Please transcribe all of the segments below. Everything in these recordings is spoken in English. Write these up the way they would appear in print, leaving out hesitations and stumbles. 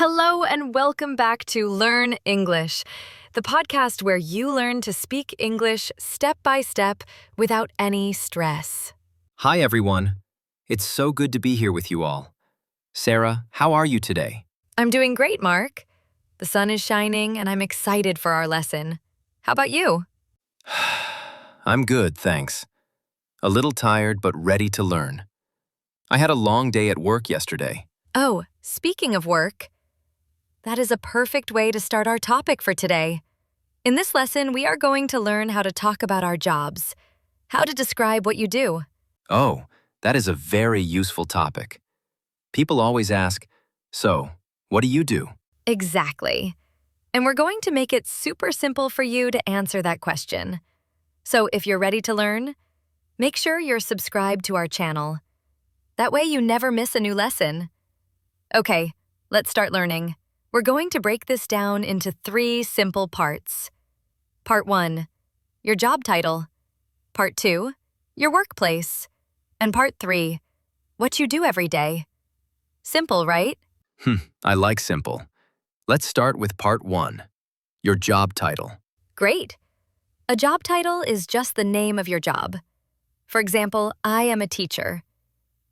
Hello and welcome back to Learn English, the podcast where you learn to speak English step by step without any stress. Hi, everyone. It's so good to be here with you all. Sarah, how are you today? I'm doing great, Mark. The sun is shining and I'm excited for our lesson. How about you? I'm good, thanks. A little tired, but ready to learn. I had a long day at work yesterday. Oh, speaking of work, that is a perfect way to start our topic for today. In this lesson, we are going to learn how to talk about our jobs, how to describe what you do. Oh, that is a very useful topic. People always ask, so, what do you do? Exactly. And we're going to make it super simple for you to answer that question. So if you're ready to learn, make sure you're subscribed to our channel. That way you never miss a new lesson. Okay, let's start learning. We're going to break this down into 3 simple parts. Part 1, your job title. Part 2, your workplace. And Part 3, what you do every day. Simple, right? I like simple. Let's start with part 1, your job title. Great. A job title is just the name of your job. For example, I am a teacher.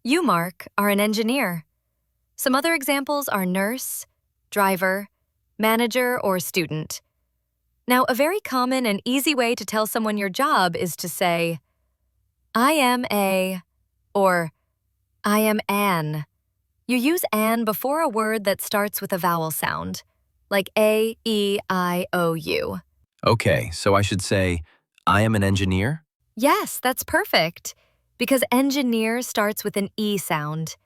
You, Mark, are an engineer. Some other examples are nurse, driver, manager, or student. Now, a very common and easy way to tell someone your job is to say, I am a, or I am an. You use an before a word that starts with a vowel sound, like A, E, I, O, U. Okay, so I should say, I am an engineer? Yes, that's perfect, because engineer starts with an E sound.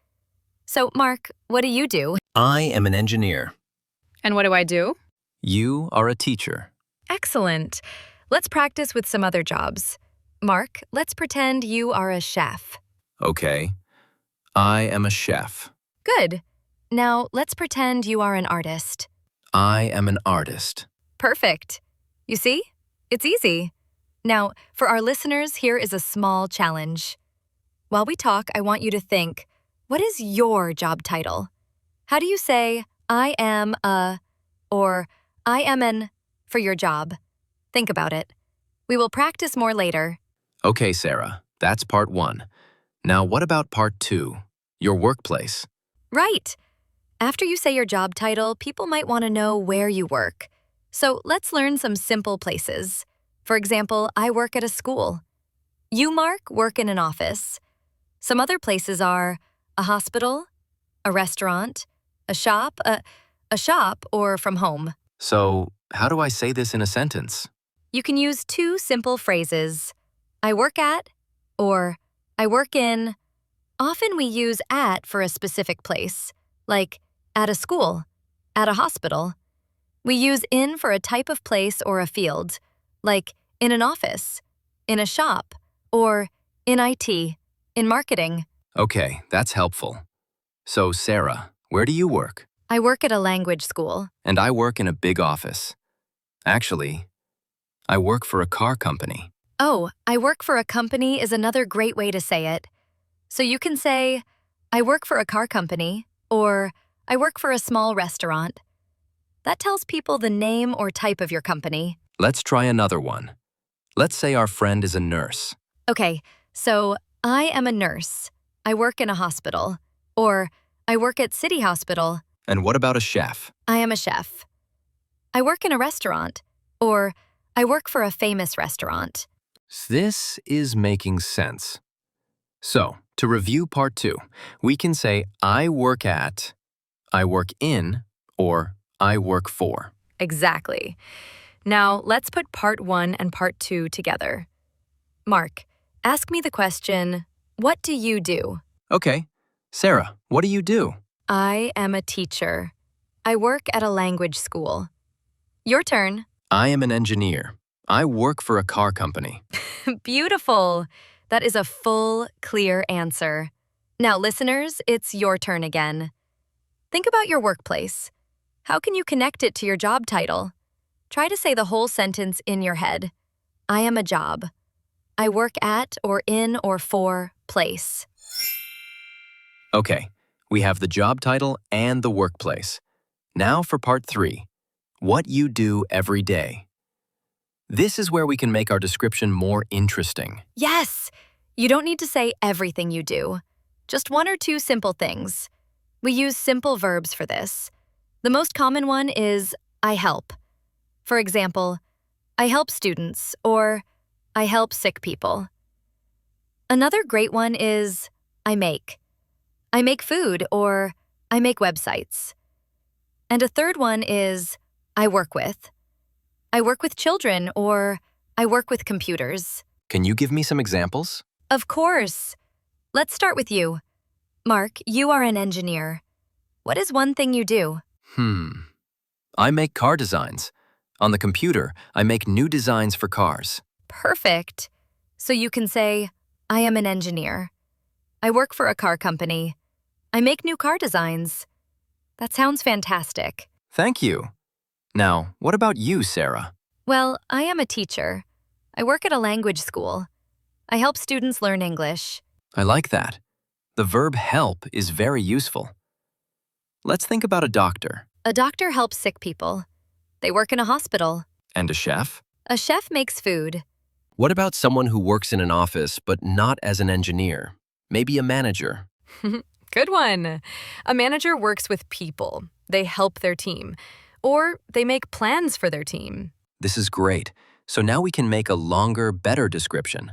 So, Mark, what do you do? I am an engineer. And what do I do? You are a teacher. Excellent. Let's practice with some other jobs. Mark, let's pretend you are a chef. Okay. I am a chef. Good. Now, let's pretend you are an artist. I am an artist. Perfect. You see? It's easy. Now, for our listeners, here is a small challenge. While we talk, I want you to think, what is your job title? How do you say, I am a, or I am an, for your job? Think about it. We will practice more later. Okay, Sarah, that's part 1. Now, what about part 2, your workplace? Right. After you say your job title, people might want to know where you work. So let's learn some simple places. For example, I work at a school. You, Mark, work in an office. Some other places are a hospital, a restaurant, a shop, or from home. So, how do I say this in a sentence? You can use 2 simple phrases, I work at, or I work in. Often we use at for a specific place, like at a school, at a hospital. We use in for a type of place or a field, like in an office, in a shop, or in IT, in marketing. Okay, that's helpful. So, Sarah, where do you work? I work at a language school. And I work in a big office. Actually, I work for a car company. Oh, I work for a company is another great way to say it. So you can say, I work for a car company, or I work for a small restaurant. That tells people the name or type of your company. Let's try another one. Let's say our friend is a nurse. Okay, so I am a nurse. I work in a hospital. Or I work at City Hospital. And what about a chef? I am a chef. I work in a restaurant. Or I work for a famous restaurant. This is making sense. So, to review part 2, we can say I work at, I work in, or I work for. Exactly. Now, let's put part 1 and part 2 together. Mark, ask me the question, what do you do? Okay. Sarah, what do you do? I am a teacher. I work at a language school. Your turn. I am an engineer. I work for a car company. Beautiful. That is a full, clear answer. Now, listeners, it's your turn again. Think about your workplace. How can you connect it to your job title? Try to say the whole sentence in your head. I am a job. I work at or in or for place. Okay, we have the job title and the workplace. Now for part 3, what you do every day. This is where we can make our description more interesting. Yes! You don't need to say everything you do. Just one or two simple things. We use simple verbs for this. The most common one is I help. For example, I help students or I help sick people. Another great one is I make. I make food or I make websites. And a third one is I work with. I work with children or I work with computers. Can you give me some examples? Of course. Let's start with you. Mark, you are an engineer. What is one thing you do? I make car designs. On the computer, I make new designs for cars. Perfect. So you can say, I am an engineer. I work for a car company. I make new car designs. That sounds fantastic. Thank you. Now, what about you, Sarah? Well, I am a teacher. I work at a language school. I help students learn English. I like that. The verb help is very useful. Let's think about a doctor. A doctor helps sick people. They work in a hospital. And a chef? A chef makes food. What about someone who works in an office but not as an engineer? Maybe a manager. Good one. A manager works with people. They help their team. Or they make plans for their team. This is great. So now we can make a longer, better description.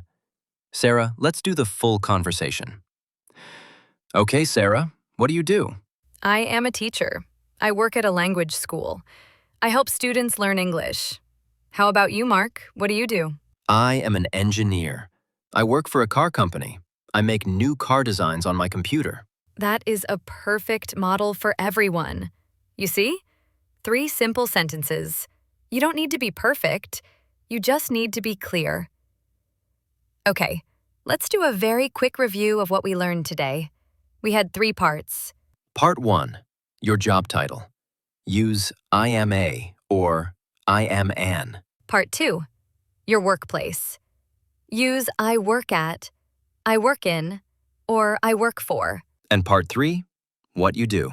Sarah, let's do the full conversation. Okay, Sarah, what do you do? I am a teacher. I work at a language school. I help students learn English. How about you, Mark? What do you do? I am an engineer. I work for a car company. I make new car designs on my computer. That is a perfect model for everyone. You see? 3 simple sentences. You don't need to be perfect. You just need to be clear. Okay, let's do a very quick review of what we learned today. We had 3 parts. Part 1, your job title. Use I am a or I am an. Part 2, your workplace. Use I work at, I work in, or I work for. And part 3, what you do.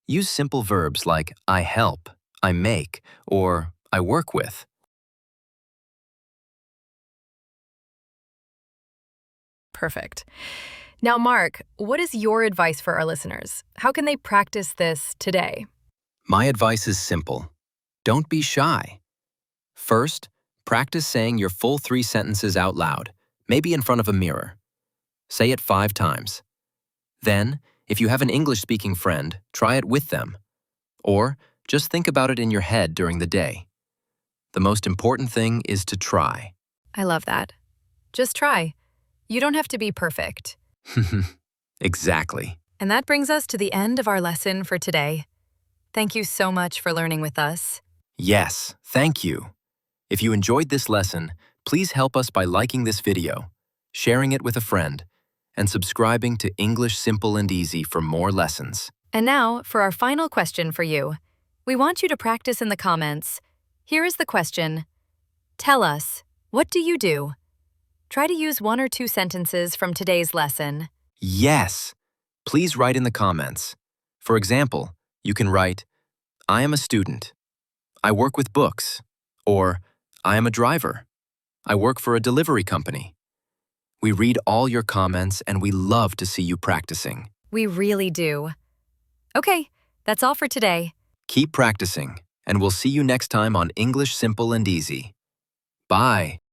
Use simple verbs like I help, I make, or I work with. Perfect. Now, Mark, what is your advice for our listeners? How can they practice this today? My advice is simple. Don't be shy. First, practice saying your full 3 sentences out loud, maybe in front of a mirror. Say it 5 times. Then, if you have an English-speaking friend, try it with them. Or just think about it in your head during the day. The most important thing is to try. I love that. Just try. You don't have to be perfect. Exactly. And that brings us to the end of our lesson for today. Thank you so much for learning with us. Yes, thank you. If you enjoyed this lesson, please help us by liking this video, sharing it with a friend, and subscribing to English Simple and Easy for more lessons. And now, for our final question for you. We want you to practice in the comments. Here is the question. Tell us, what do you do? Try to use 1 or 2 sentences from today's lesson. Yes! Please write in the comments. For example, you can write, I am a student. I work with books. Or, I am a driver. I work for a delivery company. We read all your comments and we love to see you practicing. We really do. Okay, that's all for today. Keep practicing, and we'll see you next time on English Simple and Easy. Bye!